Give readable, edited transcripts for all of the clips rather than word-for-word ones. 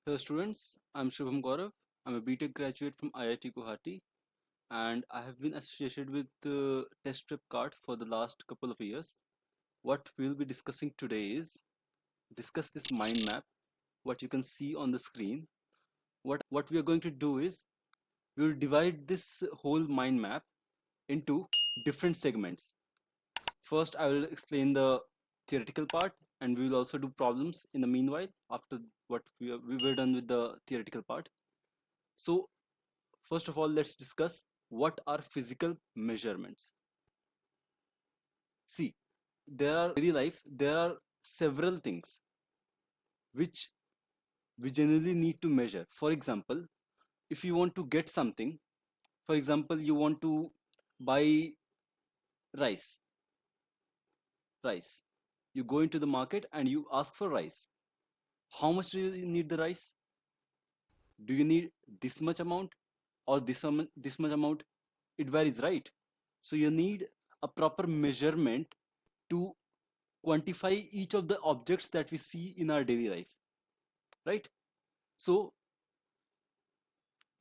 Hello students, I'm Shubham Gaurav. I'm a BTech graduate from IIT Guwahati and I have been associated with the test prep card for the last couple of years. What we'll be discussing today is discuss this mind map, what you can see on the screen. What we are going to do is we will divide this whole mind map into different segments. First, I will explain the theoretical part and we will also do problems in the meanwhile after what we were done with the theoretical part. So first of all, let's discuss what are physical measurements. See, daily life, there are several things which we generally need to measure. For example, if you want to get something, for example, you want to buy rice, rice. You go into the market and you ask for rice. How much do you need the rice? Do you need this much amount or this much amount? It varies, right? So you need a proper measurement to quantify each of the objects that we see in our daily life, right? So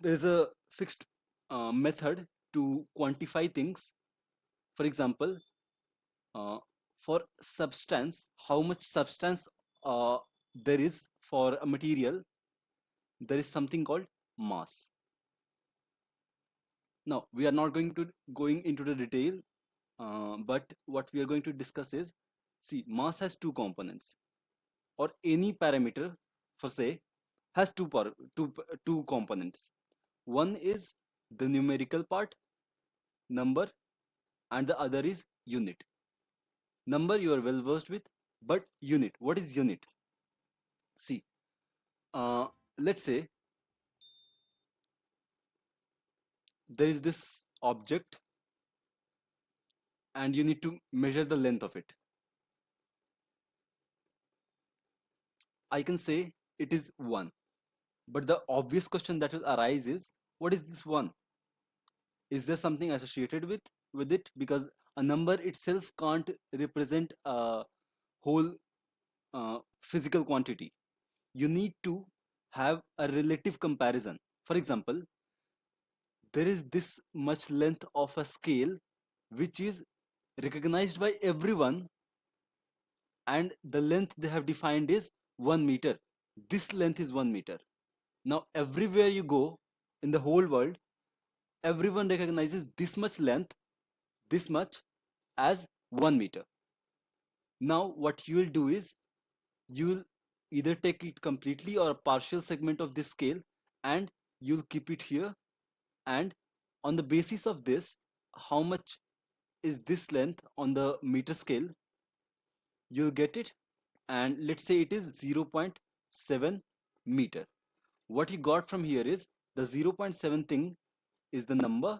there's a fixed method to quantify things. For example, uh, for substance, how much substance uh, there is for a material, there is something called mass. Now we are not going into the detail, but what we are going to discuss is, see, mass has two components, or any parameter for say has two components. One is the numerical part, number, and the other is unit. Number you are well versed with, but unit, what is unit? See, uh, let's say there is this object and you need to measure the length of it. I can say it is 1, but the obvious question that will arise is, what is this 1? Is there something associated with it? Because a number itself can't represent a whole physical quantity. You need to have a relative comparison. For example, there is this much length of a scale which is recognized by everyone, and the length they have defined is 1 meter. This length is 1 meter. Now everywhere you go in the whole world, everyone recognizes this much length, this much, as 1 meter. Now what you will do is, you will either take it completely or a partial segment of this scale and you'll keep it here, and on the basis of this, how much is this length on the meter scale, you'll get it, and let's say it is 0.7 meter. What you got from here is the 0.7 thing is the number,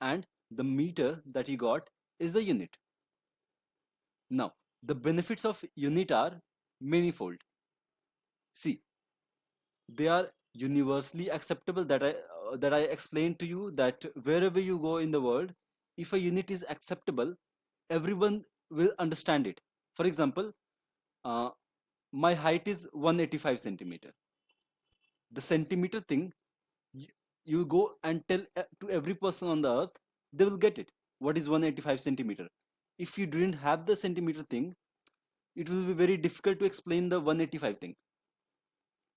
and the meter that you got is the unit. Now the benefits of unit are manifold. See, they are universally acceptable, that I explained to you, that wherever you go in the world, if a unit is acceptable, everyone will understand it. For example, uh, my height is 185 centimeter. The centimeter thing, you, you go and tell to every person on the earth, they will get it. What is 185 centimeter? If you didn't have the centimeter thing, it will be very difficult to explain the 185 thing.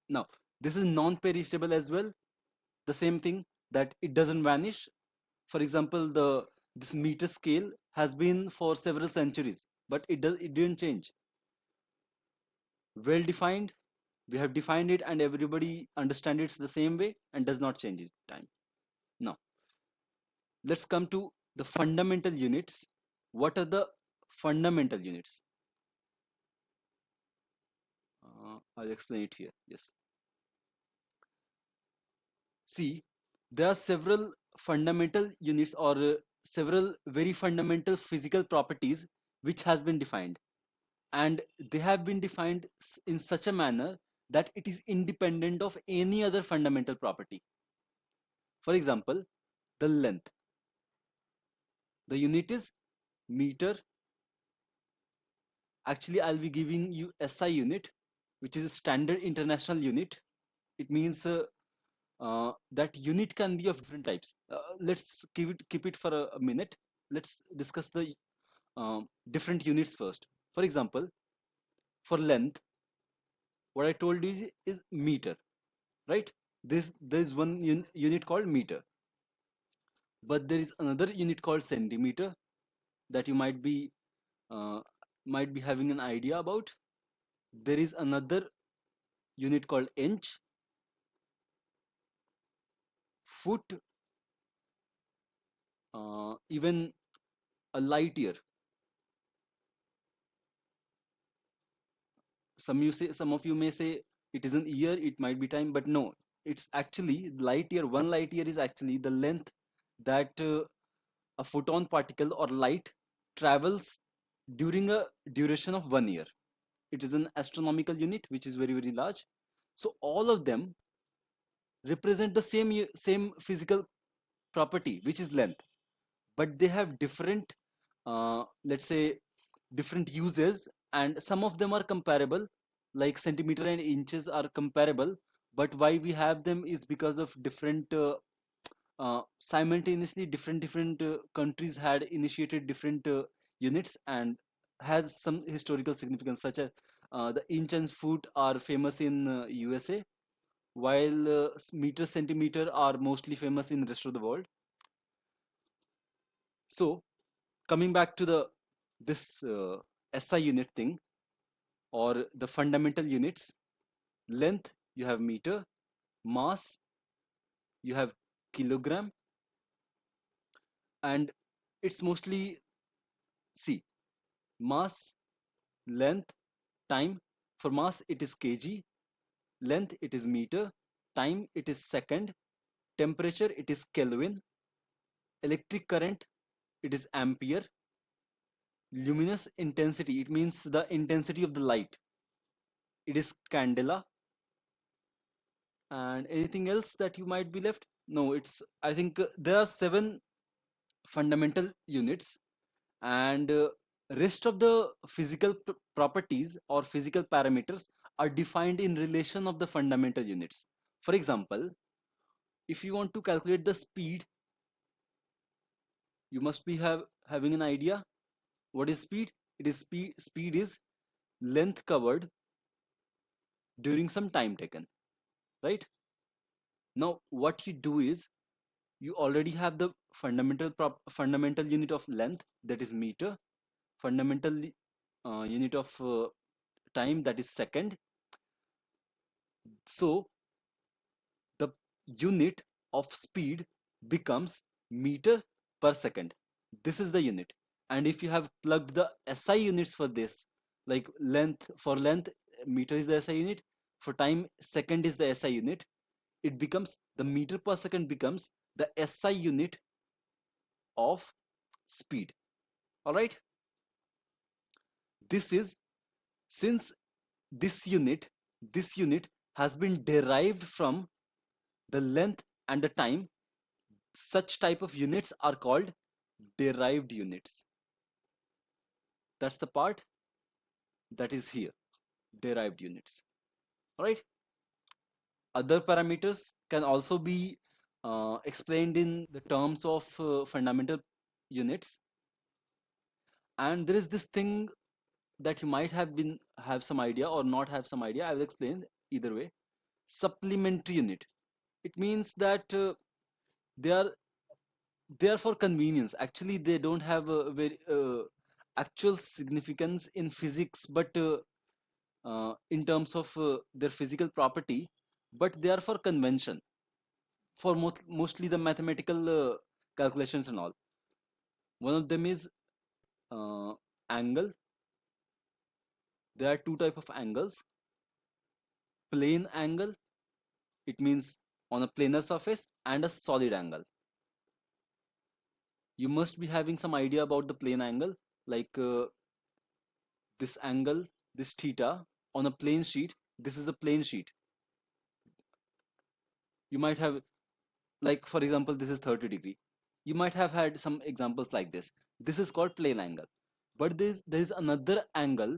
Now this is non-perishable as well, the same thing, that it doesn't vanish. For example, the this meter scale has been for several centuries, but it didn't change. Well defined, we have defined it and everybody understands it the same way and does not change it time. Now let's come to the fundamental units. What are the fundamental units? I'll explain it here. Yes, see, there are several fundamental units, or several very fundamental physical properties which has been defined, and they have been defined in such a manner that it is independent of any other fundamental property. For example, the length, the unit is meter. Actually, I'll be giving you SI unit, which is a standard international unit. It means that unit can be of different types. Let's keep it for a minute. Let's discuss the different units first. For example, for length, what I told you is meter, right? There is one unit called meter, but there is another unit called centimeter that you uh, might be having an idea about. There is another unit called inch, foot, even a light year. Some of you may say it is an year, it might be time, but no, it's actually light year. One light year is actually the length that a photon particle or light travels during a duration of 1 year. It is an astronomical unit which is very, very large. So all of them represent the same physical property, which is length, but they have different, let's say, different uses, and some of them are comparable, like centimeter and inches are comparable, but why we have them is because of different simultaneously different countries had initiated different units, and has some historical significance, such as the inch and foot are famous in USA, while meter centimeter are mostly famous in the rest of the world. So coming back to the this SI unit thing, or the fundamental units: length you have meter, mass you have kilogram, and it's mostly, see, mass, length, time. For mass it is kg, length it is meter, time it is second, temperature it is Kelvin, electric current it is ampere, luminous intensity, it means the intensity of the light, it is candela. And anything else that you might be left? No, it's, I think there are seven fundamental units, and rest of the physical properties or physical parameters are defined in relation of the fundamental units. For example, if you want to calculate the speed, you must be having an idea. What is speed? It is speed is length covered during some time taken, right? Now what you do is, you already have the fundamental unit of length, that is meter, fundamental unit of time, that is second. So the unit of speed becomes meter per second. This is the unit. And if you have plugged the SI units for this, like length, for length, meter is the SI unit, for time, second is the SI unit, it becomes, the meter per second becomes the SI unit of speed. All right. This is, since this unit has been derived from the length and the time, such type of units are called derived units. That's the part that is here, derived units. All right. Other parameters can also be explained in the terms of fundamental units. And there is this thing that you might have some idea or not have some idea. I will explain either way. Supplementary unit, it means that they are there for convenience. Actually they don't have a very actual significance in physics, but in terms of their physical property, but they are for convention, for mostly the mathematical calculations and all. One of them is angle. There are two type of angles: plane angle, it means on a planar surface, and a solid angle. You must be having some idea about the plane angle, like this angle, this theta, on a plane sheet. This is a plane sheet. You might have, like for example, this is 30 degree. You might have had some examples like this. This is called plane angle. But there is another angle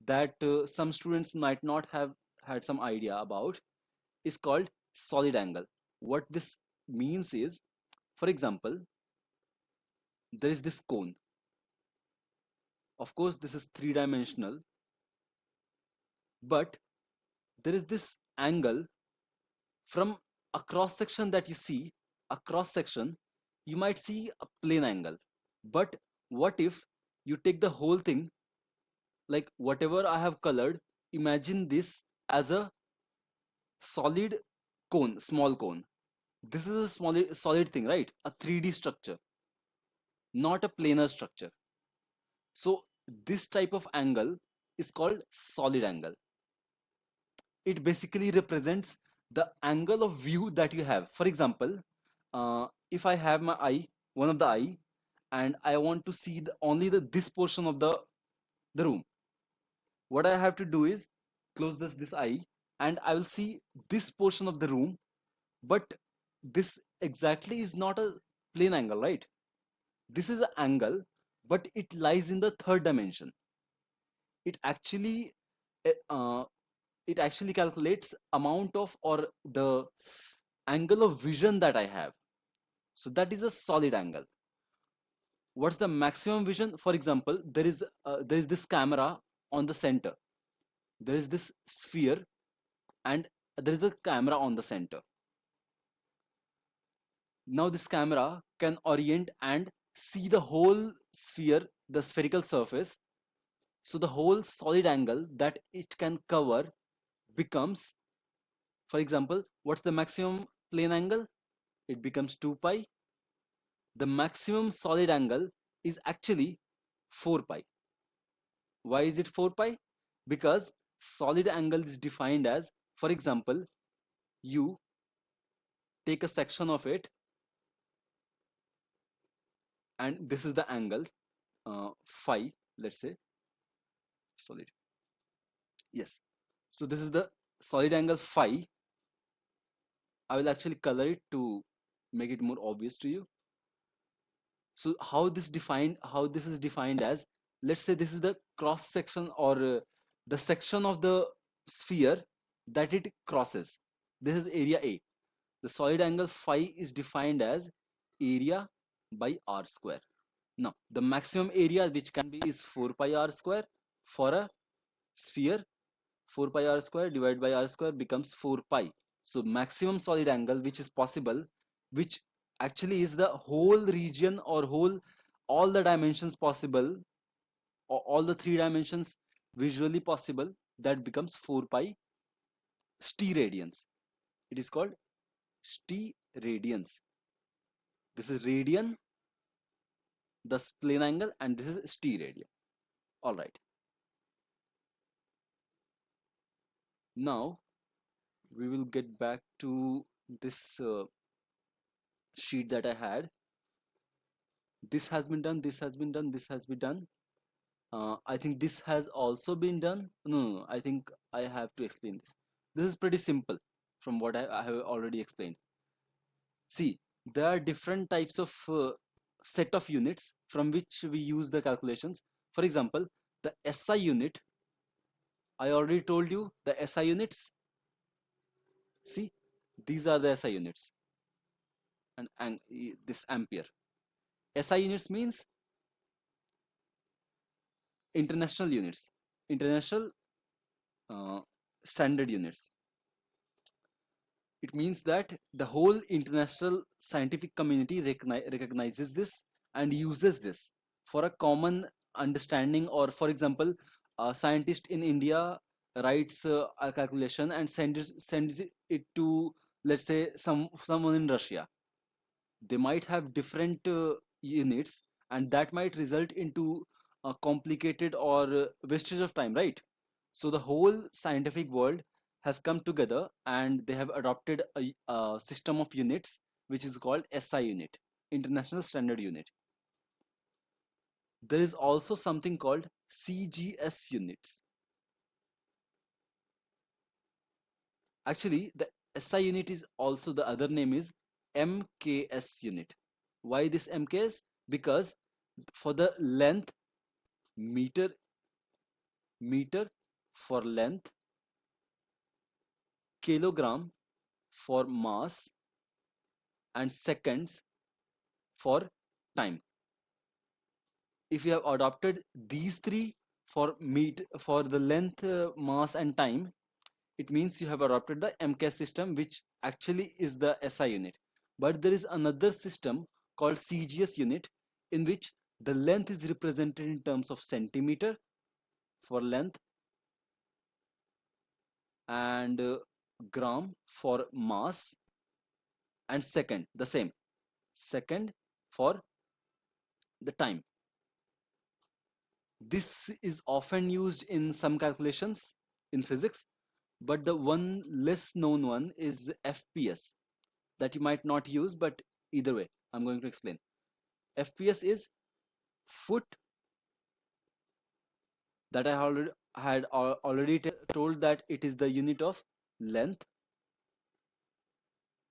that some students might not have had some idea about. is called solid angle. What this means is, for example, there is this cone. Of course, this is three-dimensional, but there is this angle from a cross section that you see, a cross section, you might see a plane angle. But what if you take the whole thing, like whatever I have colored, imagine this as a solid cone, small cone. This is a solid thing, right? A 3D structure, not a planar structure. So this type of angle is called solid angle. It basically represents the angle of view that you have. For example, if I have my eye, one of the eye, and I want to see only this portion of the room, what I have to do is close this eye, and I will see this portion of the room. But this exactly is not a plane angle, right? This is an angle, but it lies in the third dimension. It actually eh, uh, it actually calculates amount of, or the angle of vision that I have. So that is a solid angle. What's the maximum vision? For example, there is this camera on the center. There is this sphere, and there is a camera on the center. Now this camera can orient and see the whole sphere, the spherical surface. So the whole solid angle that it can cover becomes, for example, what's the maximum plane angle? It becomes 2 pi. The maximum solid angle is actually 4 pi. Why is it 4 pi? Because solid angle is defined as, for example, you take a section of it, and this is the angle, phi, let's say, solid. Yes. So this is the solid angle phi. I will actually color it to make it more obvious to you. So how this is defined as, let's say this is the cross section, or the section of the sphere that it crosses. This is area A. The solid angle phi is defined as area by r square. Now the maximum area which can be is 4 pi r square for a sphere. 4 pi r square divided by r square becomes 4 pi. So maximum solid angle which is possible, which actually is the whole region, or whole, all the dimensions possible, or all the three dimensions visually possible, that becomes 4 pi st radians. It is called st radians. This is radian, the plane angle, and this is st radian. All right. Now we will get back to this sheet that I had. This has been done, this has been done, this has been done. I think this has also been done. No, I think I have to explain this. This is pretty simple from what I have already explained. See, there are different types of set of units from which we use the calculations. For example, the SI unit, I already told you the SI units. See, these are the SI units, and this ampere. SI units means international units, international uh, standard units. It means that the whole international scientific community recognizes this and uses this for a common understanding. Or for example, a scientist in India writes a calculation and sends it to, let's say, someone in Russia. They might have different units, and that might result into a complicated or wastage of time, right? So the whole scientific world has come together, and they have adopted a system of units which is called SI unit, International Standard Unit. There is also something called CGS units. Actually, the SI unit is also, the other name is MKS unit. Why this MKS? Because for the length, meter, meter for length, kilogram for mass, and seconds for time. If you have adopted these three for the length, mass, and time, it means you have adopted the MCAS system, which actually is the SI unit. But there is another system called CGS unit, in which the length is represented in terms of centimeter for length, and gram for mass, and second, the same, second for the time. This is often used in some calculations in physics, but the one less known one is FPS, that you might not use, but either way, I'm going to explain. FPS is foot, that I already told that it is the unit of length.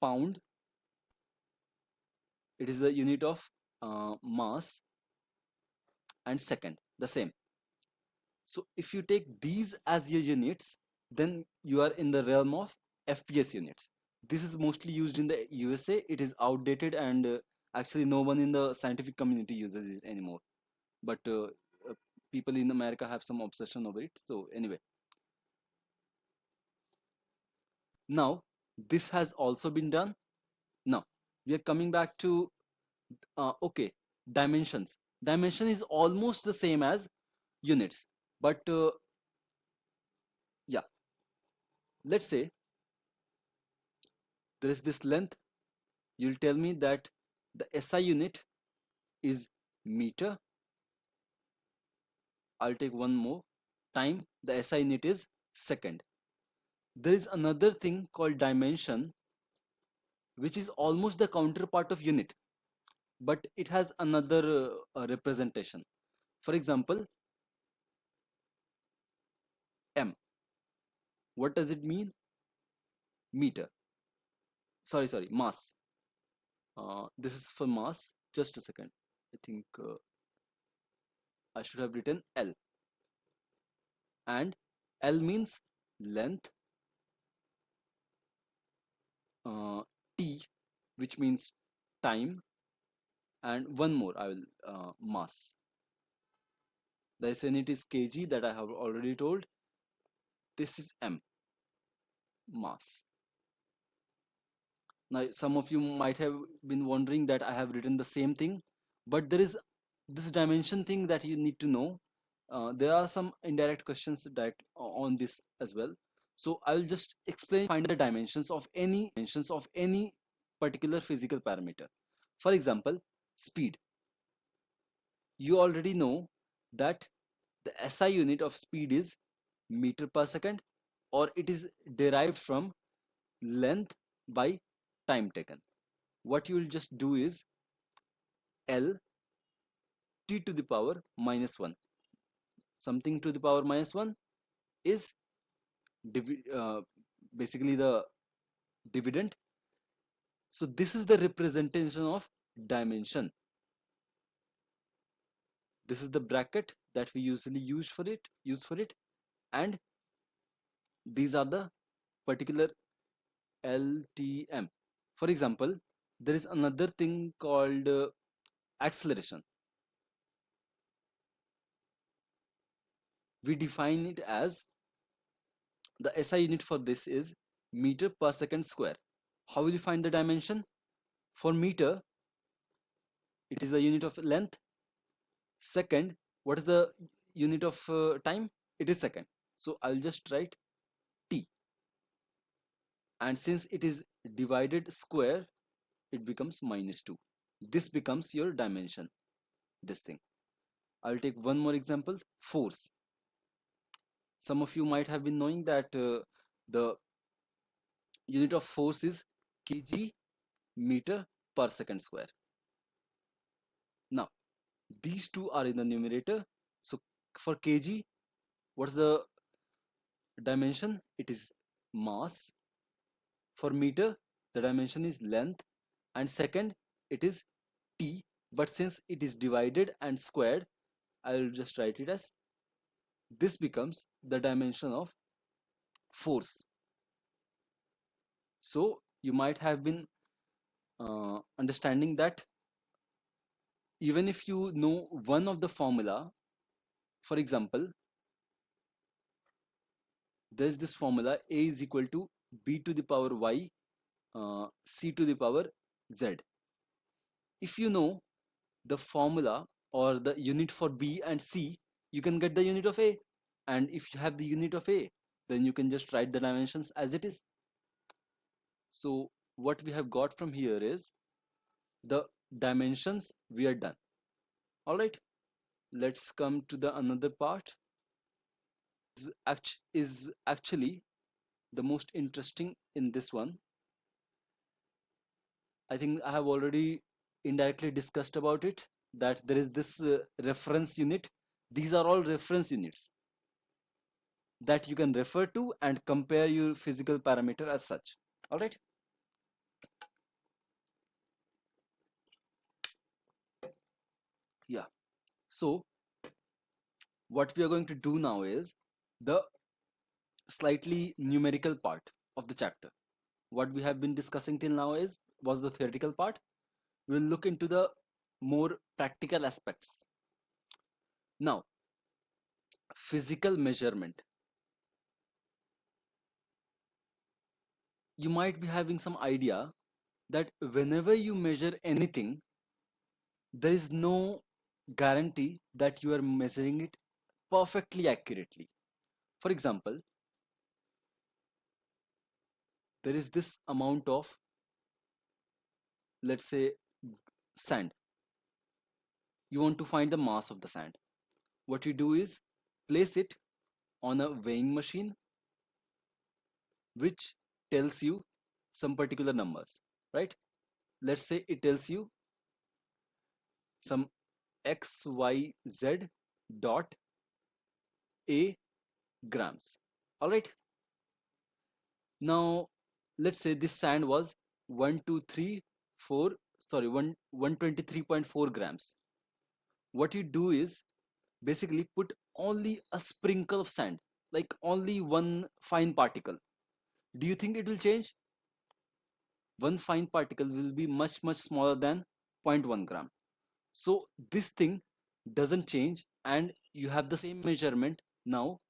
Pound, it is the unit of mass, and second, the same. So if you take these as your units, then you are in the realm of FPS units. This is mostly used in the USA. It is outdated, and actually no one in the scientific community uses it anymore. But uh, people in America have some obsession over it. So anyway, now this has also been done. Now we are coming back to okay, dimensions. Dimension is almost the same as units, but yeah, let's say there is this length. You'll tell me that the SI unit is meter. I'll take one more time. The SI unit is second. There is another thing called dimension, which is almost the counterpart of unit, but it has another representation. For example, M. What does it mean? Meter. Sorry, mass. This is for mass. Just a second. I think I should have written L. And L means length. T, which means time, and one more I will mass. The SI unit is kg, that I have already told. This is M, mass. Now some of you might have been wondering that I have written the same thing, but there is this dimension thing that you need to know. There are some indirect questions that on this as well. So I'll just explain, find the dimensions of any particular physical parameter. For example, speed. You already know that the SI unit of speed is meter per second, or it is derived from length by time taken. What you will just do is L t to the power minus 1. Something to the power minus 1 is basically the dividend. So this is the representation of dimension. This is the bracket that we usually use for it, and these are the particular LTM. For example, there is another thing called acceleration. We define it as, the SI unit for this is meter per second square. How will you find the dimension? For meter, it is the unit of length. Second, what is the unit of time? It is second. So I'll just write T. And since it is divided square, it becomes minus 2. This becomes your dimension, this thing. I'll take one more example, force. Some of you might have been knowing that the unit of force is kg meter per second square. Now, these two are in the numerator. So for kg, what's the dimension? It is mass. For meter, the dimension is length. And second, it is t. But since it is divided and squared, I will just write it as, this becomes the dimension of force. So you might have been understanding that even if you know one of the formula, for example, there's this formula a is equal to b to the power y c to the power z. If you know the formula or the unit for b and c, you can get the unit of a, and if you have the unit of a, then you can just write the dimensions as it is. So what we have got from here is the dimensions. We are done. All right, let's come to the another part. Is actually the most interesting in this one. I think I have already indirectly discussed about it, that there is this reference unit. These are all reference units that you can refer to and compare your physical parameter as such. All right. Yeah. So what we are going to do now is the slightly numerical part of the chapter. What we have been discussing till now is was the theoretical part. We'll look into the more practical aspects. Now, physical measurement. You might be having some idea that whenever you measure anything, there is no guarantee that you are measuring it perfectly accurately. For example, there is this amount of, let's say, sand. You want to find the mass of the sand. What you do is place it on a weighing machine which tells you some particular numbers, right? Let's say it tells you some xyz dot a grams. All right. Now, let's say this sand was 123.4 sorry 123.4 grams. What you do is basically put only a sprinkle of sand, like only one fine particle. Do you think it will change? One fine particle will be much smaller than zero point 0.1 gram. So this thing doesn't change, and you have the same measurement now,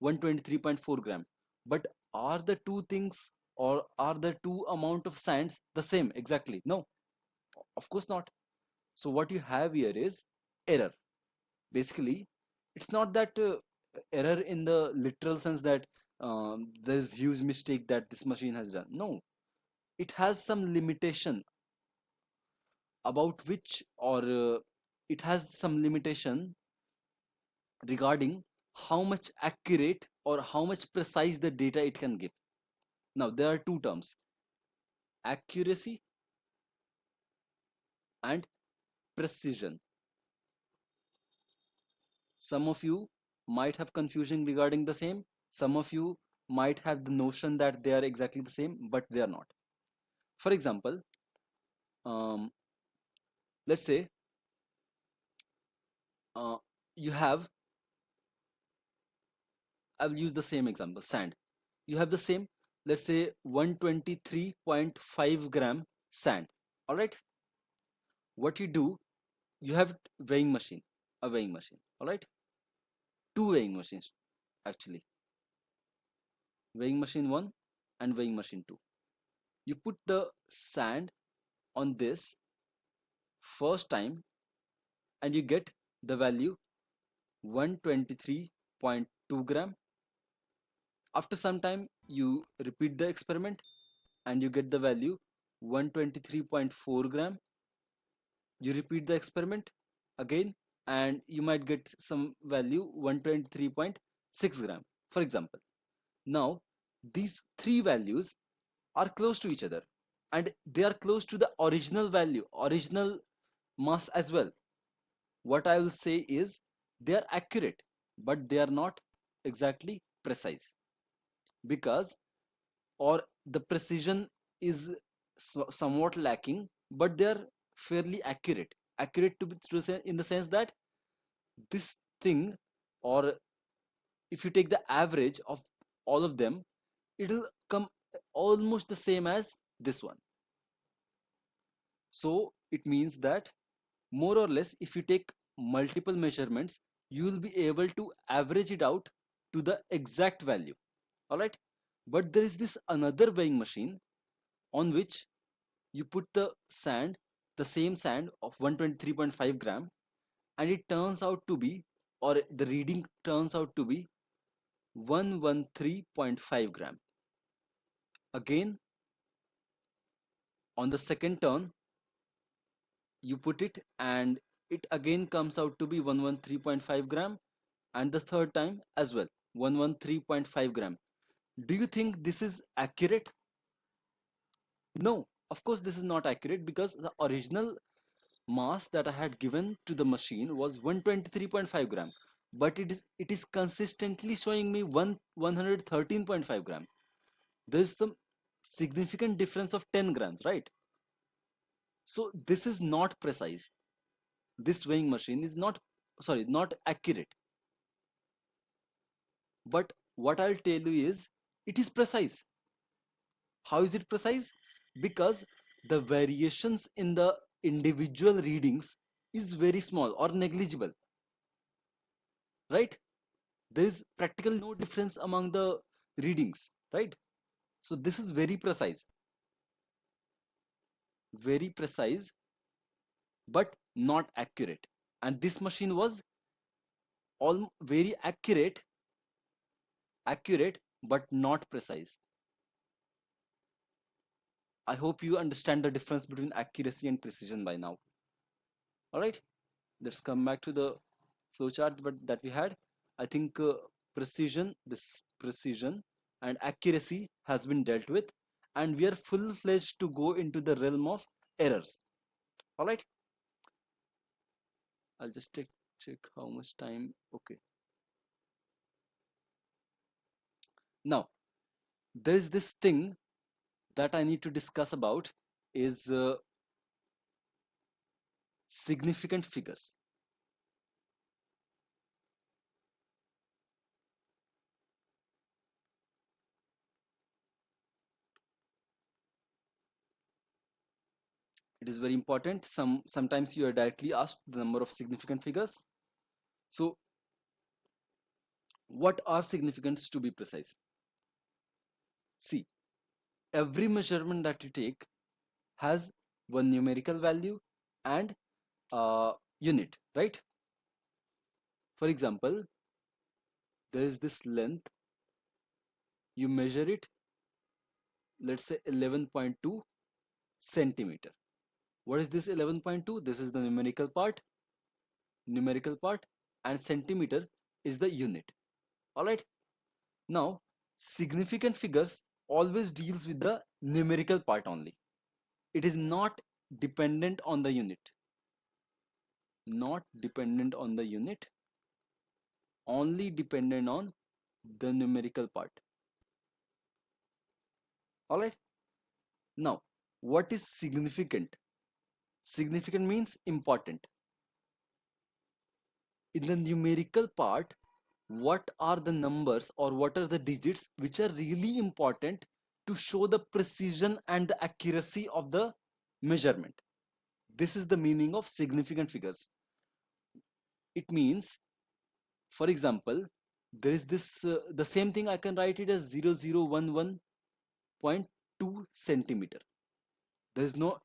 123.4 gram. But are the two things, or are the two amount of sands the same exactly? No, of course not. So what you have here is error. Basically, it's not that error in the literal sense that there's huge mistake that this machine has done. No, it has some limitation about which, or it has some limitation regarding how much accurate or how much precise the data it can give. Now there are two terms: accuracy and precision. Some of you might have confusion regarding the same. Some of you might have the notion that they are exactly the same, but they are not. For example, um, let's say uh, you have, I'll use the same example, sand. You have the same, let's say 123.5 gram sand. All right. What you do, you have weighing machine, a weighing machine. All right. Two weighing machines actually, weighing machine 1 and weighing machine 2. You put the sand on this first time and you get the value 123.2 gram. After some time you repeat the experiment and you get the value 123.4 gram. You repeat the experiment again and you might get some value 123.6 gram, for example. Now these three values are close to each other, and they are close to the original value, original mass as well. What I will say is they are accurate, but they are not exactly precise, because, or the precision is somewhat lacking, but they are fairly accurate to say, in the sense that this thing, or if you take the average of all of them, it will come almost the same as this one. So it means that more or less, if you take multiple measurements, you will be able to average it out to the exact value. All right. But there is this another weighing machine on which you put the sand, the same sand of 123.5 gram, and it turns out to be, or the reading turns out to be 113.5 gram. Again, on the second turn, you put it and it again comes out to be 113.5 gram, and the third time as well 113.5 gram. Do you think this is accurate? No, of course this is not accurate, because the original mass that I had given to the machine was 123.5 gram, but it is consistently showing me 113.5 gram. There is some significant difference of 10 grams, right? So this is not precise. This weighing machine is not accurate. But what I'll tell you is it is precise. How is it precise? Because the variations in the individual readings is very small or negligible, right? There is practically no difference among the readings, right? So this is very precise, but not accurate. And this machine was all very accurate, but not precise. I hope you understand the difference between accuracy and precision by now. All right, let's come back to the flowchart that we had. I think precision and accuracy has been dealt with, and we are full-fledged to go into the realm of errors. All right, I'll just check how much time. Okay, now there is this thing that I need to discuss about is significant figures. It is very important. Sometimes you are directly asked the number of significant figures. So what are significance, to be precise? See, every measurement that you take has one numerical value and unit, right? For example, there is this length, you measure it, let's say 11.2 centimeter. What is this 11.2? This is the numerical part, and centimeter is the unit. All right. Now, significant figures always deals with the numerical part only. It is not dependent on the unit. Not dependent on the unit, only dependent on the numerical part. All right. Now, what is significant? Significant means important. In the numerical part, what are the numbers or what are the digits which are really important to show the precision and the accuracy of the measurement? This is the meaning of significant figures. It means, for example, there is this the same thing I can write it as 0011.2 centimeter. There is no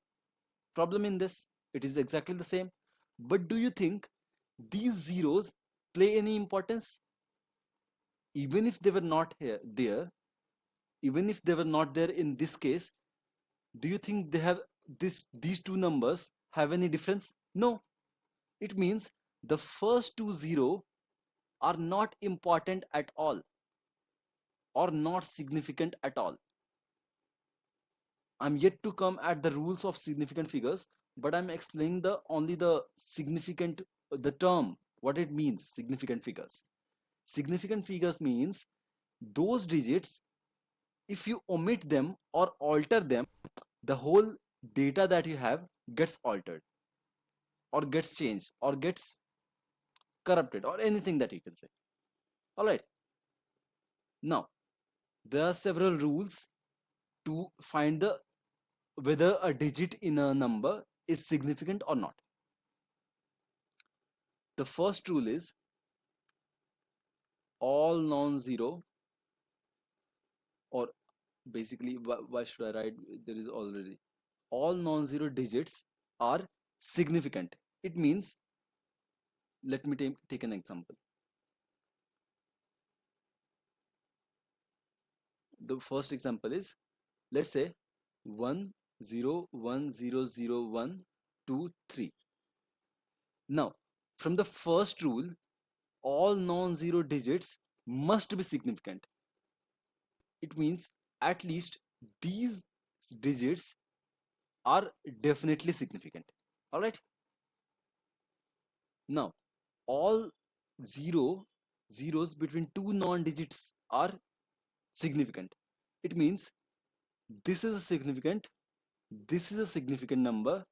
problem in this. It is exactly the same. But do you think these zeros play any importance? Even if they were not there, even if they were not there in this case, do you think they have these two numbers have any difference? No. It means the first two zero are not important at all or not significant at all. I'm yet to come at the rules of significant figures, but I'm explaining the only the significant, the term, what it means, significant figures. Significant figures means those digits, if you omit them or alter them, the whole data that you have gets altered or gets changed or gets corrupted or anything that you can say. All right. Now, there are several rules to find the whether a digit in a number is significant or not. The first rule is all non-zero, or basically, why should I write? There is already all non-zero digits are significant. It means, let me take an example. The first example is, let's say 1 0 1 0 0 1 2 3. Now, from the first rule, all non-zero digits must be significant. It means at least these digits are definitely significant. All right. Now, all zeros between two non-digits are significant. It means this is a significant, this is a significant number.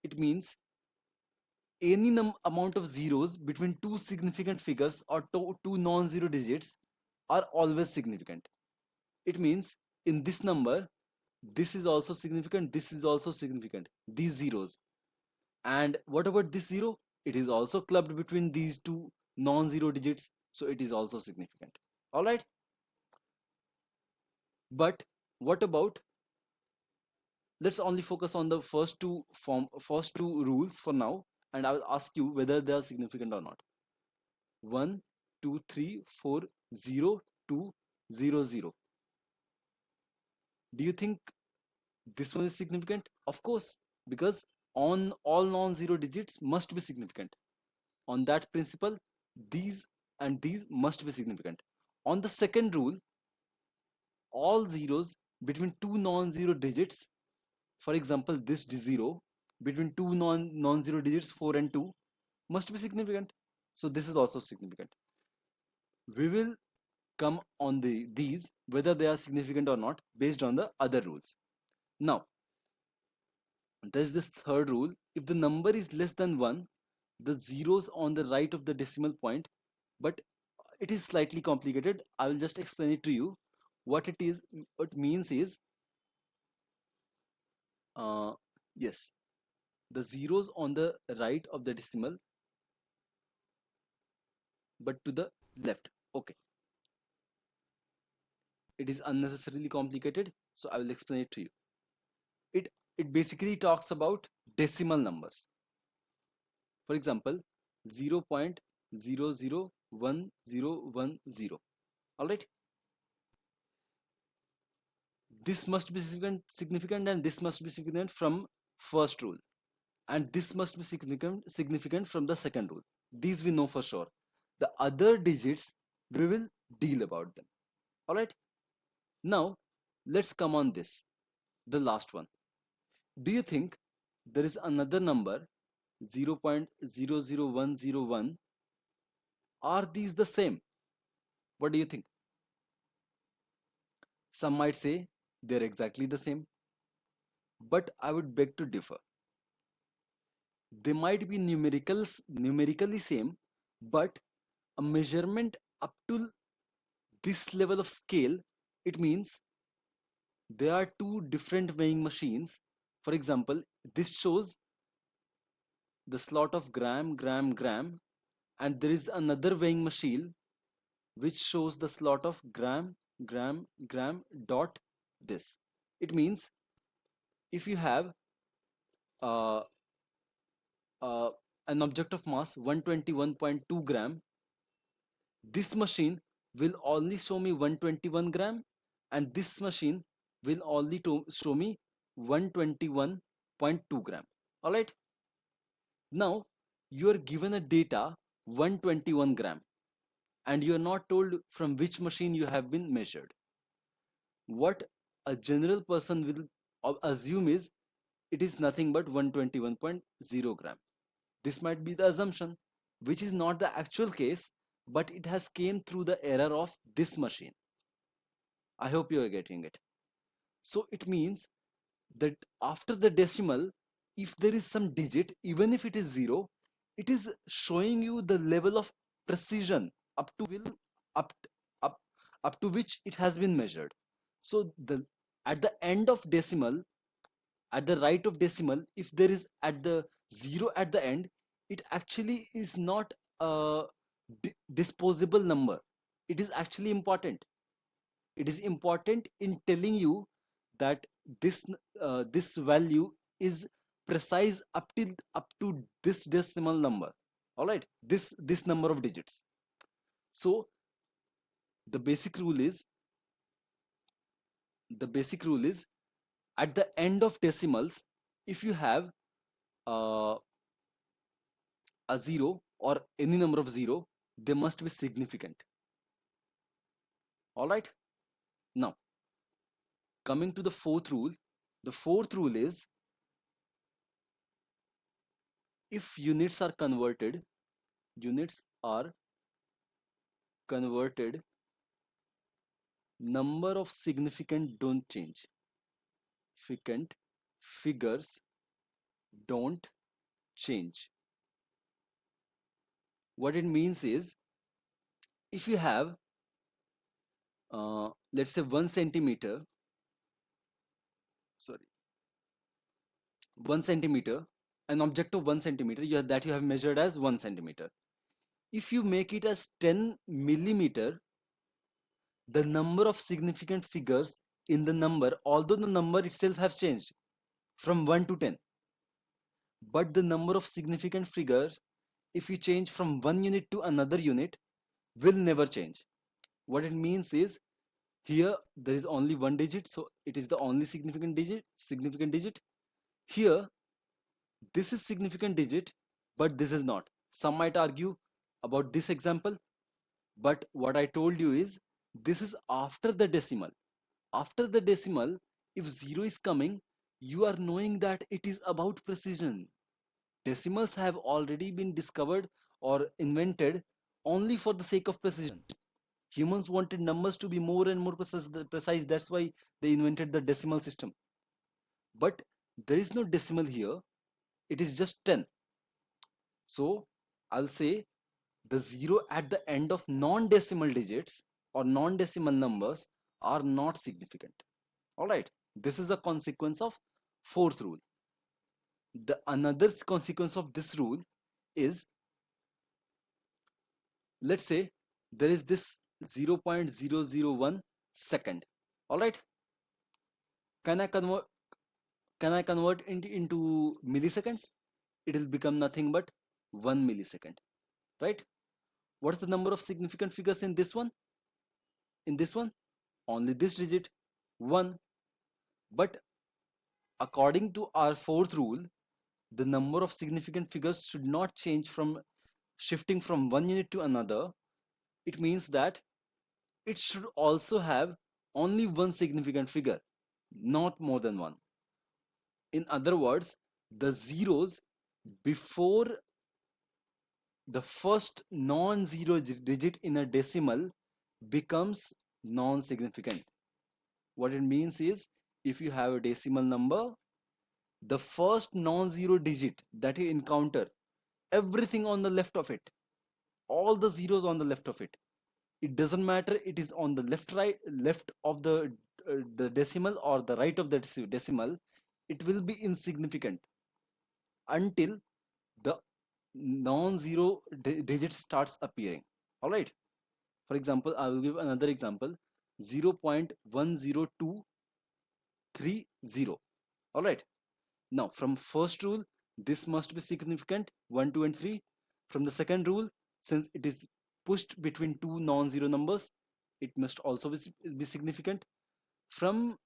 It means any amount of zeros between two significant figures or two non-zero digits are always significant. It means in this number, this is also significant, this is also significant, these zeros. And what about this zero? It is also clubbed between these two non-zero digits, so it is also significant. All right. But what about, let's only focus on the first two rules for now, and I will ask you whether they are significant or not. 1 2 3 4 0 2 0 0. Do you think this one is significant? Of course, because on all non-zero digits must be significant. On that principle, these and these must be significant. On the second rule, all zeros between two non-zero digits, for example, this 0 between two non-zero digits 4 and 2 must be significant. So this is also significant. We will come on these whether they are significant or not based on the other rules. Now, there's this third rule. If the number is less than 1, the zeros on the right of the decimal point, but it is slightly complicated. I will just explain it to you. What it is, what means is, yes, the zeros on the right of the decimal, but to the left. Okay. It is unnecessarily complicated, so I will explain it to you. It basically talks about decimal numbers. For example, 0.001010. All right. This must be significant, and this must be significant from first rule, and this must be significant from the second rule. These we know for sure. The other digits, we will deal about them. All right. Now, let's come on this, the last one. Do you think there is another number 0.00101? Are these the same? What do you think? Some might say they're exactly the same, but I would beg to differ. They might be numerically same, but a measurement up to this level of scale, it means there are two different weighing machines. For example, this shows the slot of gram, gram, gram, and there is another weighing machine which shows the slot of gram, gram, gram dot this. It means if you have uh, uh, an object of mass 121.2 gram, this machine will only show me 121 gram, and this machine will only show me 121.2 gram. All right. Now you are given a data 121 gram, and you are not told from which machine you have been measured. What a general person will assume is it is nothing but 121.0 gram. This might be the assumption, which is not the actual case, but it has came through the error of this machine. I hope you are getting it. So it means that after the decimal, if there is some digit, even if it is 0, it is showing you the level of precision up to will up up up to which it has been measured. So the at the end of decimal, at the right of decimal, if there is at the zero at the end, it actually is not a disposable number. It is actually important. It is important in telling you that this value is precise up to this decimal number. All right, this number of digits. So the basic rule is the basic rule is at the end of decimals, if you have uh, a zero or any number of zero, they must be significant. All right. Now, coming to the fourth rule, the fourth rule is if units are converted, number of significant don't change. Significant figures don't change. What it means is if you have, let's say, 1 centimeter, sorry, 1 centimeter, an object of 1 centimeter that you have measured as 1 centimeter. If you make it as 10 millimeter, the number of significant figures in the number, although the number itself has changed from 1 to 10, but the number of significant figures, if you change from one unit to another unit, will never change. What it means is here there is only one digit, so it is the only significant digit. Here this is significant digit, but this is not. Some might argue about this example, but what I told you is this is after the decimal. After the decimal, if zero is coming, you are knowing that it is about precision. Decimals have already been discovered or invented only for the sake of precision. Humans wanted numbers to be more and more precise. That's why they invented the decimal system. But there is no decimal here. It is just 10. So I'll say the zero at the end of non-decimal digits or non-decimal numbers are not significant. All right. This is a consequence of fourth rule. The another consequence of this rule is, let's say there is this 0.001 second. All right. Can I convert into milliseconds? It will become nothing but 1 millisecond, right? What is the number of significant figures in this one? In this one, only this digit, 1. But according to our fourth rule, the number of significant figures should not change from shifting from one unit to another. It means that it should also have only one significant figure, not more than one. In other words, the zeros before the first non-zero digit in a decimal becomes non-significant. What it means is if you have a decimal number, the first non-zero digit that you encounter, everything on the left of it, all the zeros on the left of it, it doesn't matter it is on the left of the decimal or the right of the decimal, it will be insignificant until the non-zero digit starts appearing. All right. For example, I will give another example, 0.10230. All right. Now, from first rule, this must be significant, 1, 2, and 3. From the second rule, since it is pushed between two non-zero numbers, it must also be significant. From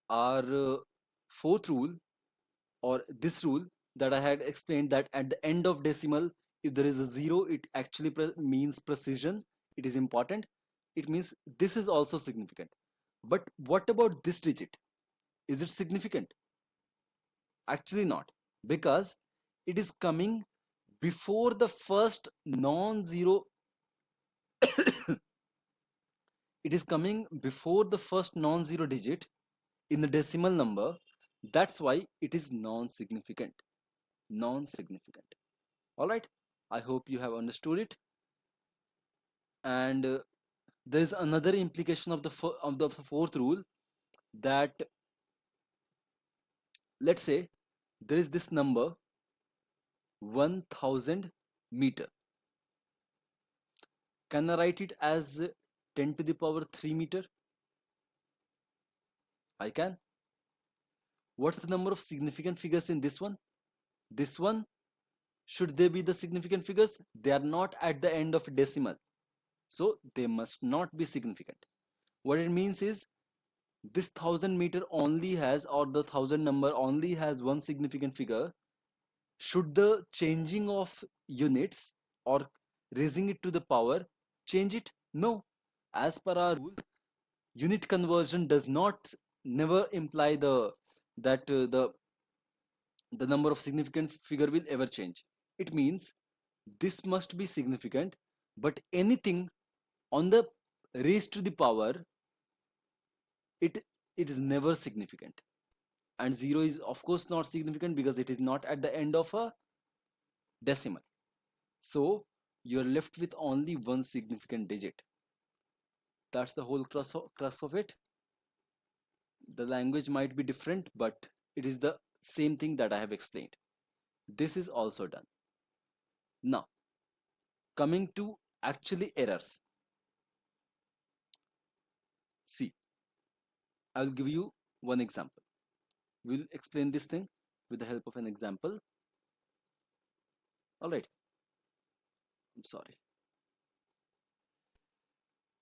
our fourth rule or this rule that I had explained, that at the end of decimal, if there is a zero, it actually means precision. It is important. It means this is also significant. But what about this digit? Is it significant? Actually not, because it is coming before the first non-zero. It is coming before the first non-zero digit in the decimal number. That's why it is non-significant. Non-significant. All right. I hope you have understood it. And there is another implication of the fourth rule, that Let's say there is this number 1000 meter. Can I write it as 10 to the power 3 meter? I can. What's the number of significant figures in this one? This one, should they be the significant figures? They are not at the end of a decimal. So they must not be significant. What it means is this 1000 meter only has, or the 1000 number only has one significant figure. Should the changing of units or raising it to the power change it? No. As per our rule, unit conversion does not never imply that the number of significant figure will ever change. It means this must be significant, but anything on the raised to the power, it it is never significant. And 0 is of course not significant because it is not at the end of a decimal. So you're left with only one significant digit. That's the whole crux of it. The language might be different, but it is the same thing that I have explained. This is also done. Now, coming to actually errors. See, I'll give you one example. We'll explain this thing with the help of an example. All right. I'm sorry.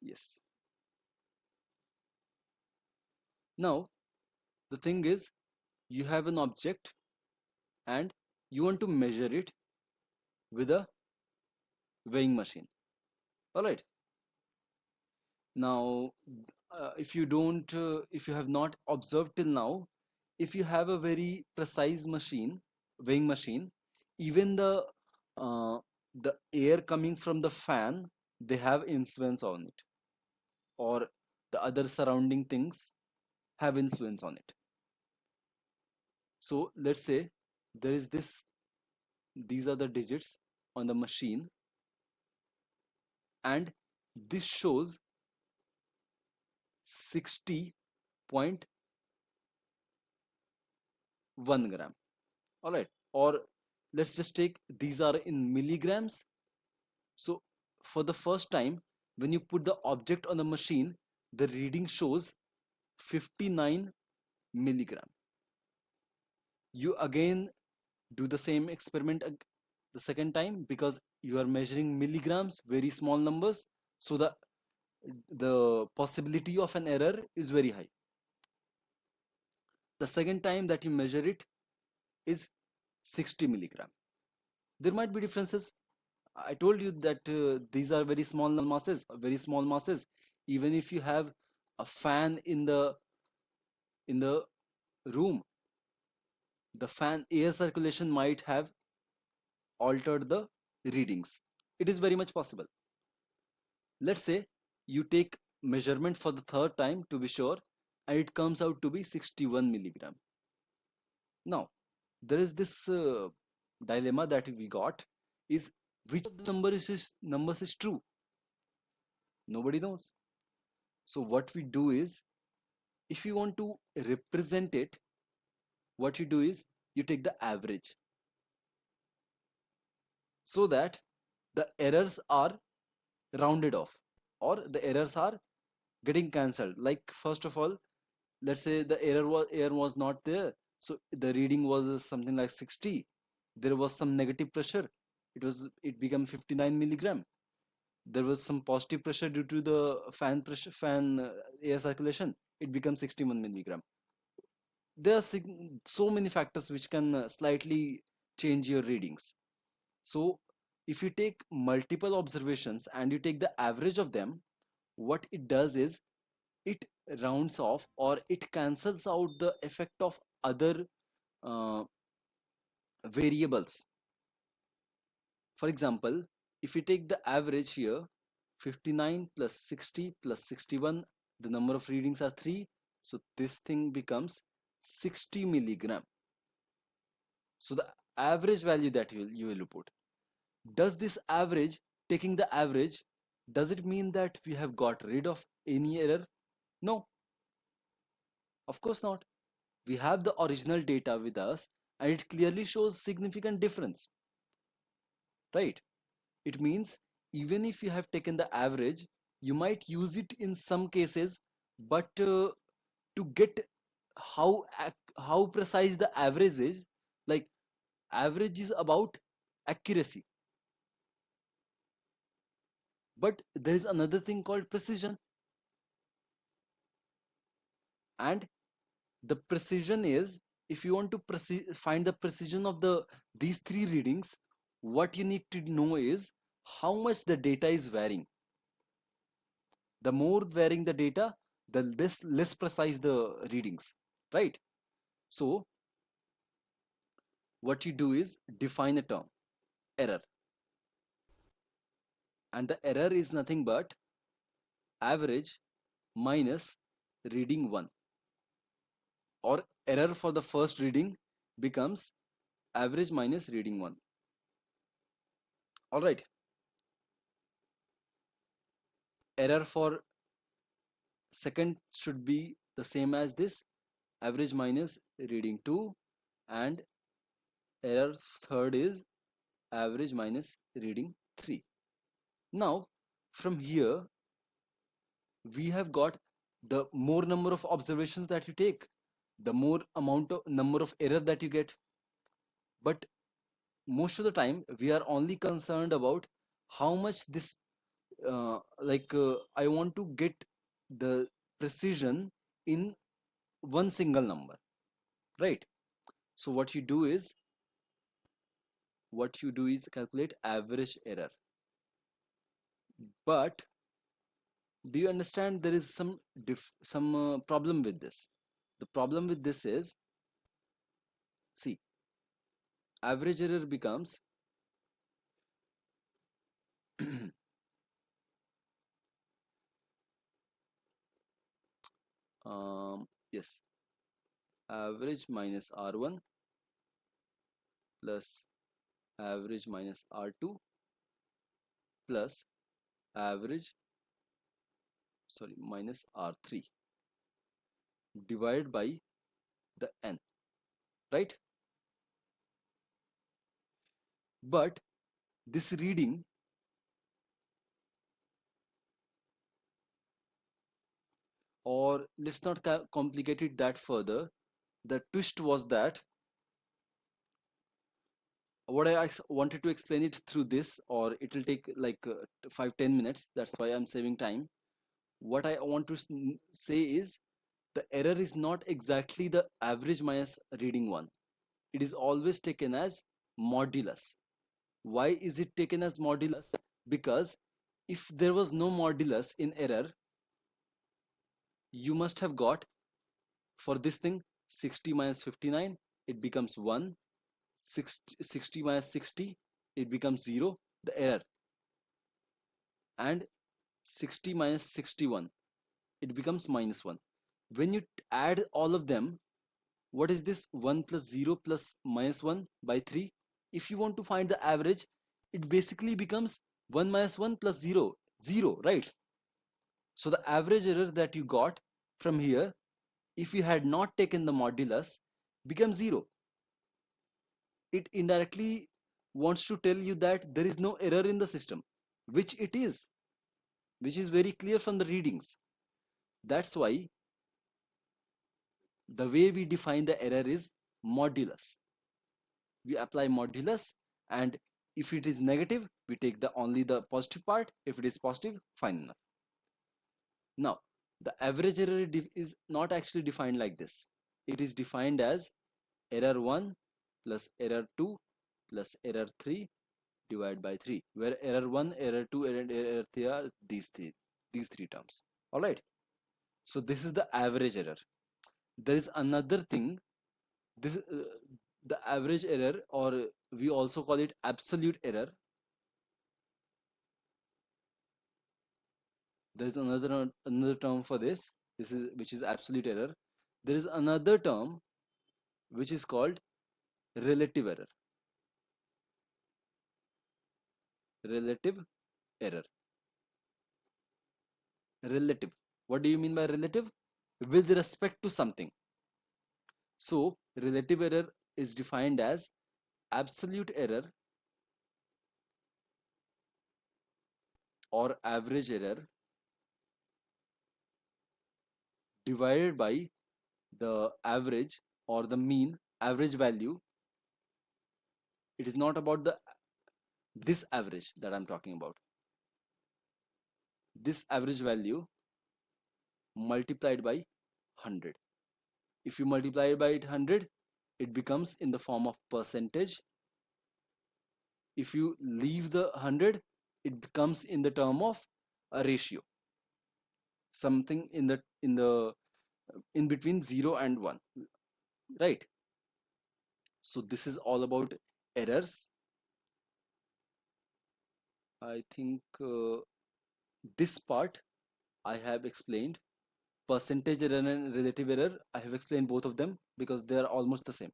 Yes. Now, the thing is, you have an object and you want to measure it with a weighing machine. All right. Now, if you have not observed till now, if you have a very precise machine, weighing machine, even uh, the air coming from the fan, they have influence on it, or the other surrounding things have influence on it. So let's say there is these are the digits on the machine, and this shows 60.1 gram. All right. Or let's just take these are in milligrams. So for the first time, when you put the object on the machine, the reading shows 59 milligram. You again do the same experiment the second time because you are measuring milligrams, very small numbers. So the possibility of an error is very high. The second time that you measure it is 60 milligram. There might be differences. I told you that these are very small masses, very small masses. Even if you have a fan in the room, the fan air circulation might have altered the readings. It is very much possible. Let's say you take measurement for the third time to be sure, and it comes out to be 61 milligram. Now, there is this dilemma that we got is which of the numbers is true? Nobody knows. So what we do is, if you want to represent it, what you do is you take the average so that the errors are rounded off or the errors are getting cancelled. Like first of all, let's say the air was not there, so the reading was something like 60. There was some negative pressure. It became 59 milligram. There was some positive pressure due to the fan air circulation. It becomes 61 milligram. There are so many factors which can slightly change your readings. So if you take multiple observations and you take the average of them, what it does is it rounds off or it cancels out the effect of other uh, variables. For example, if you take the average here, 59 plus 60 plus 61, the number of readings are 3, so this thing becomes 60 milligram. So the average value that you will put, does this average, taking the average, does it mean that we have got rid of any error? No, of course not. We have the original data with us and it clearly shows significant difference, right? It means even if you have taken the average, you might use it in some cases, but to get how precise the average is, like average is about accuracy, but there is another thing called precision, and the precision is, if you want to find the precision of these three readings, what you need to know is how much the data is varying. The more varying the data, the less precise the readings, right? So what you do is define a term, error, and the error is nothing but average minus reading 1, or error for the first reading becomes average minus reading 1. All right, error for second should be the same as this, average minus reading 2, and error third is average minus reading 3. Now from here we have got, the more number of observations that you take, the more amount of number of error that you get. But most of the time we are only concerned about how much this I want to get the precision in one single number, right? So what you do is calculate average error. But do you understand there is some problem with this? The problem with this is, see, average error becomes yes, average minus R1 plus average minus R2 plus average, sorry, minus R3 divided by the n, right? But this reading, or let's not complicate it that further, the twist was that what I wanted to explain it through this, or it will take like 5-10 minutes, that's why I'm saving time. What I want to say is the error is not exactly the average minus reading 1. It is always taken as modulus. Why is it taken as modulus? Because if there was no modulus in error, you must have got, for this thing, 60 minus 59, it becomes 1. 60 minus 60, it becomes 0, the error. And 60 minus 61, it becomes minus 1. When you add all of them, what is this? 1 plus 0 plus minus 1 by 3. If you want to find the average, it basically becomes 1 minus 1 plus 0, 0, right? So the average error that you got from here, if you had not taken the modulus, becomes 0. It indirectly wants to tell you that there is no error in the system, which it is, which is very clear from the readings. That's why the way we define the error is modulus. We apply modulus, and if it is negative, we take only the positive part. If it is positive, fine enough. Now, the average error is not actually defined like this. It is defined as error 1 plus error 2 plus error 3 divided by 3, where error 1, error 2, error 3 are these three terms. All right. So this is the average error. There is another thing. This the average error, or we also call it absolute error. There is another term for this. This is which is absolute error. There is another term which is called relative error. Relative error. Relative. What do you mean by relative? With respect to something. So relative error is defined as absolute error or average error divided by the average or the mean average value. It is not about the this average that I'm talking about. This average value multiplied by 100. If you multiply it by 100, it becomes in the form of percentage. If you leave the 100, it becomes in the term of a ratio, something in between 0 and 1, right? So this is all about errors. I think this part I have explained. Percentage error and relative error, I have explained both of them because they are almost the same.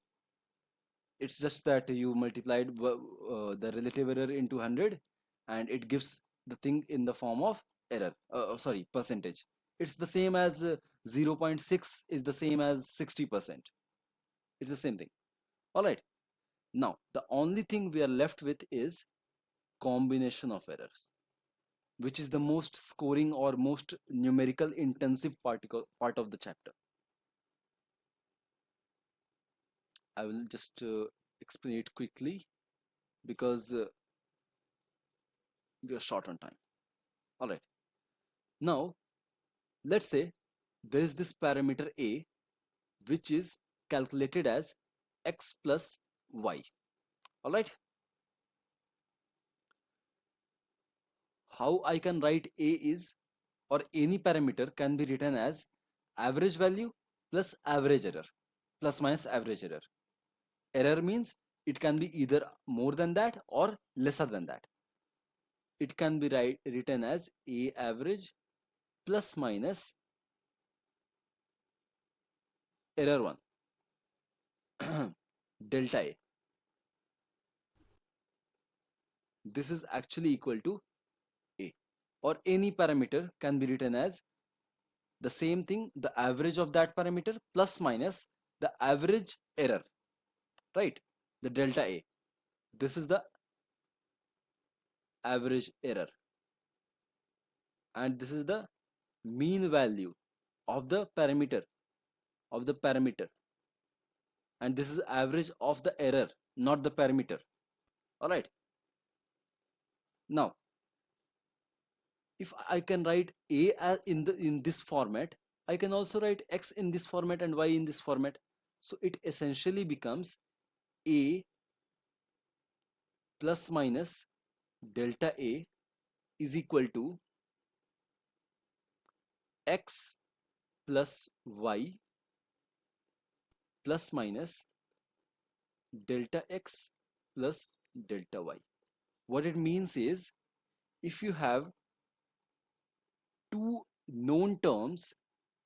It's just that you multiplied the relative error into 100 and it gives the thing in the form of error, sorry, percentage. It's the same as 0 0.6 is the same as 60%. It's the same thing. All right. Now, the only thing we are left with is combination of errors, which is the most scoring or most numerical intensive part of the chapter. I will just explain it quickly because we are short on time. All right. Now, let's say there is this parameter a which is calculated as x plus y. All right. How I can write a is, or any parameter can be written as average value plus average error plus minus average error. Error means it can be either more than that or lesser than that. It can be written as a average plus minus error 1 delta a. This is actually equal to a, or any parameter can be written as the same thing, the average of that parameter plus minus the average error, right? The delta a. This is the average error and this is the mean value of the parameter, and this is average of the error, not the parameter. All right. Now, if I can write a in this format, I can also write x in this format and y in this format. So it essentially becomes a plus minus delta a is equal to x plus y plus minus delta x plus delta y. What it means is, if you have two known terms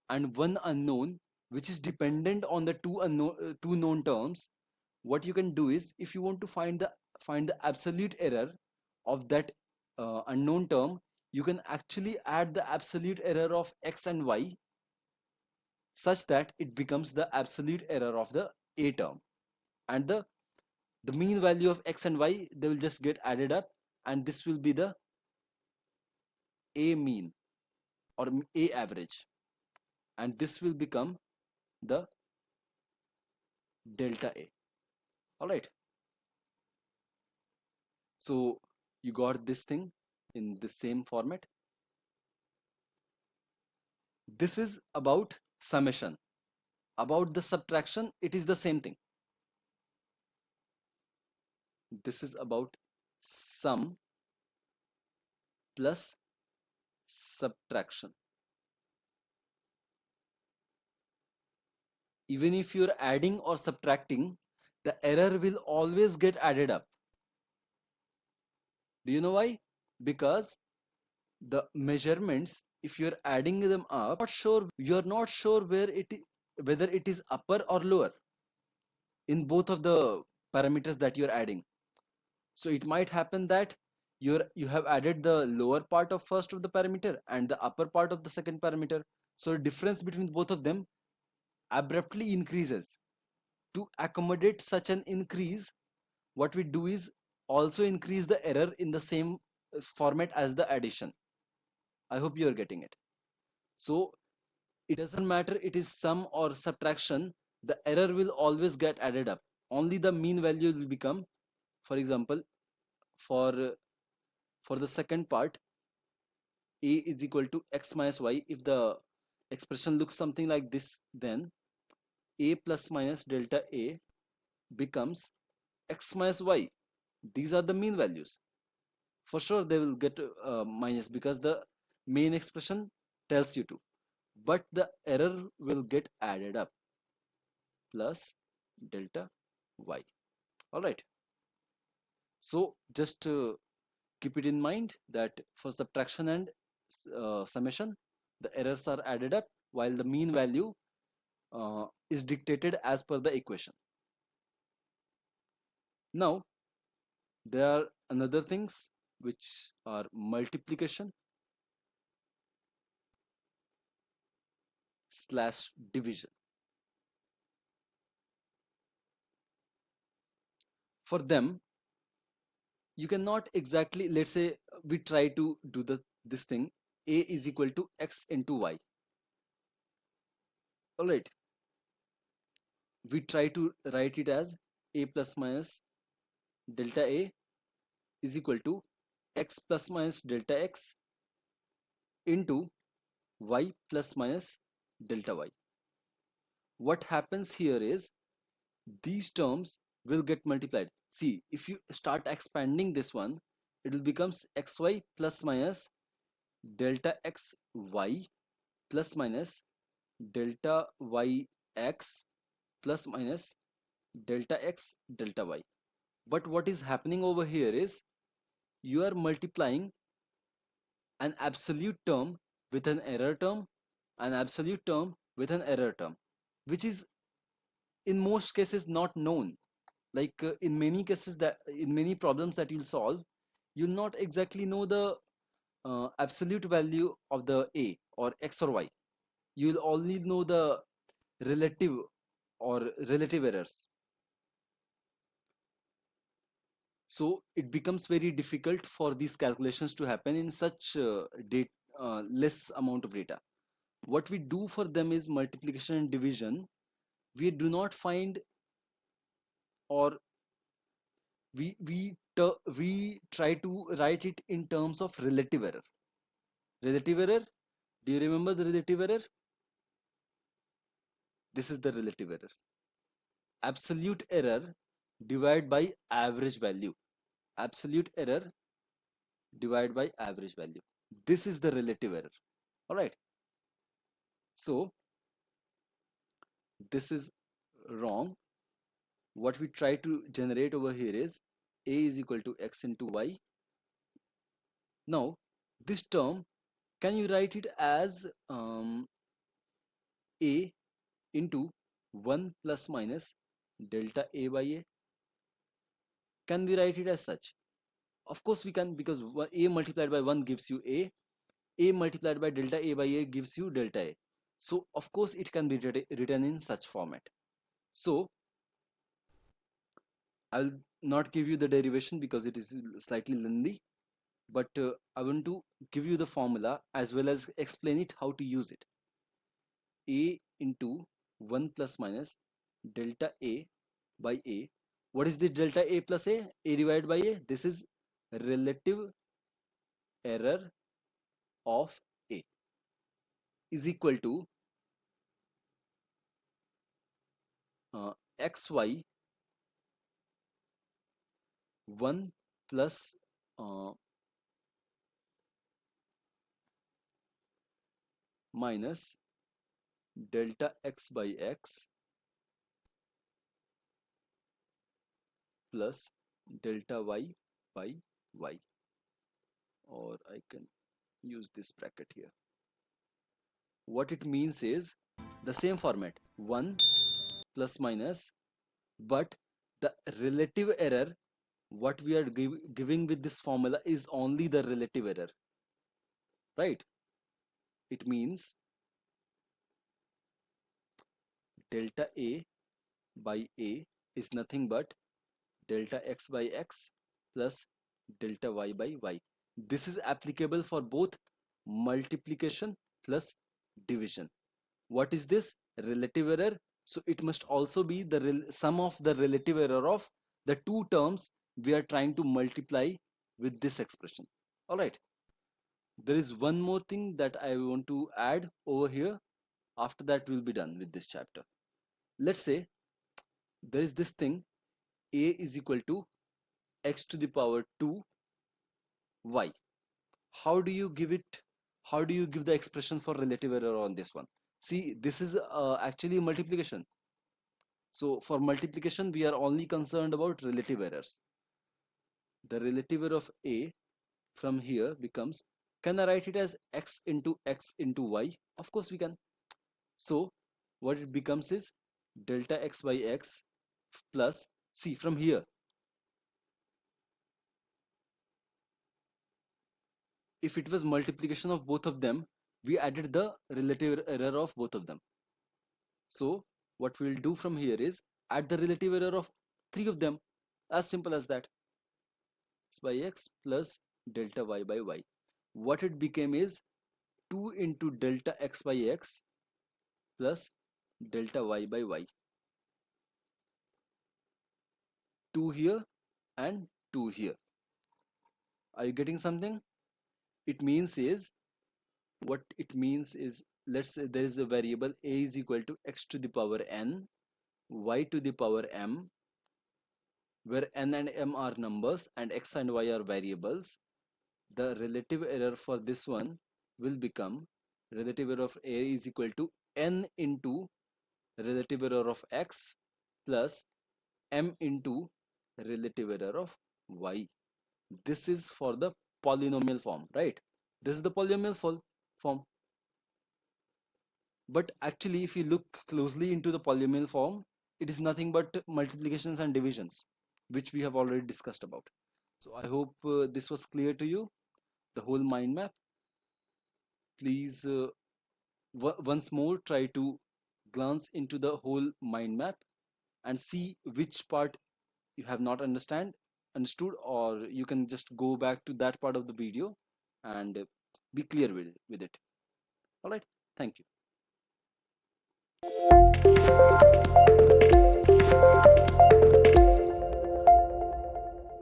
and one unknown which is dependent on the two known terms, what you can do is, if you want to find the absolute error of that unknown term, you can actually add the absolute error of x and y such that it becomes the absolute error of the a term, and the mean value of x and y, they will just get added up, and this will be the a mean or a average, and this will become the delta a. All right. So you got this thing in the same format. This is about summation. About the subtraction, it is the same thing. This is about sum plus subtraction. Even if you're adding or subtracting, the error will always get added up. Do you know why? Because the measurements, if you're adding them up, you're not sure whether it is upper or lower in both of the parameters that you're adding. So it might happen that you have added the lower part of first of the parameter and the upper part of the second parameter. So the difference between both of them abruptly increases. To accommodate such an increase, what we do is also increase the error in the same format as the addition. I hope you are getting it. So it doesn't matter it is sum or subtraction, the error will always get added up. Only the mean value will become, for example, for uh, for the second part, a is equal to x minus y. If the expression looks something like this, then a plus minus delta a becomes x minus y. These are the mean values. For sure they will get minus because the main expression tells you to, but the error will get added up, plus delta y. All right, so just keep it in mind that for subtraction and summation, the errors are added up while the mean value is dictated as per the equation. Now there are another things which are multiplication slash division. For them, you cannot exactly, let's say we try to do this thing, a is equal to x into y. All right, we try to write it as a plus minus delta a is equal to x plus minus delta x into y plus minus delta y. What happens here is these terms will get multiplied. See, if you start expanding this one, it will becomes xy plus minus delta xy plus minus delta yx plus minus delta x delta y. But what is happening over here is you are multiplying an absolute term with an error term, an absolute term with an error term, which is in most cases not known. Like in many cases, that in many problems that you'll solve, you'll not exactly know the absolute value of the a or x or y. You'll only know the relative or relative errors. So it becomes very difficult for these calculations to happen in such less amount of data. What we do for them is multiplication and division. We do not find, or we try to write it in terms of relative error. Relative error, do you remember the relative error? This is the relative error. Absolute error divided by average value. Absolute error divided by average value. This is the relative error. All right. So this is wrong. What we try to generate over here is a is equal to x into y. Now this term, can you write it as a into 1 plus minus delta a by a? Can we write it as such? Of course we can, because a multiplied by 1 gives you a multiplied by delta a by a gives you delta a. So of course it can be written in such format. So I'll not give you the derivation because it is slightly lengthy, but I want to give you the formula as well as explain it how to use it. A into 1 plus minus delta a by a. What is the delta a plus a? A divided by a. This is relative error of a is equal to xy 1 plus uh, minus delta x by x plus delta y by y, or I can use this bracket here. What it means is the same format, 1 plus minus, but the relative error what we are giving with this formula is only the relative error, right? It means delta a by a is nothing but delta x by x plus delta y by y. This is applicable for both multiplication plus division. What is this? Relative error. So it must also be the sum of the relative error of the two terms we are trying to multiply with this expression. All right. There is one more thing that I want to add over here. After that, we'll be done with this chapter. Let's say there is this thing a is equal to x to the power 2 y. How do you give it? How do you give the expression for relative error on this one? See, this is actually multiplication. So for multiplication, we are only concerned about relative errors. The relative error of a from here becomes, can I write it as x into y? Of course we can. So what it becomes is delta x by x plus, see from here, if it was multiplication of both of them, we added the relative error of both of them. So what we'll do from here is add the relative error of three of them. As simple as that. X by x plus delta y by y. What it became is 2 into delta x by x plus delta y by y. 2 here and 2 here. Are you getting something? It means is, what it means is, let's say there is a variable a is equal to x to the power n, y to the power m, where n and m are numbers and x and y are variables. The relative error for this one will become relative error of a is equal to n into relative error of x plus m into relative error of y. This is for the polynomial form, right? This is the polynomial form. But actually, if you look closely into the polynomial form, it is nothing but multiplications and divisions, which we have already discussed about. So I hope this was clear to you, the whole mind map. Please once more try to glance into the whole mind map and see which part you have not understood, or you can just go back to that part of the video and be clear with it. All right, thank you.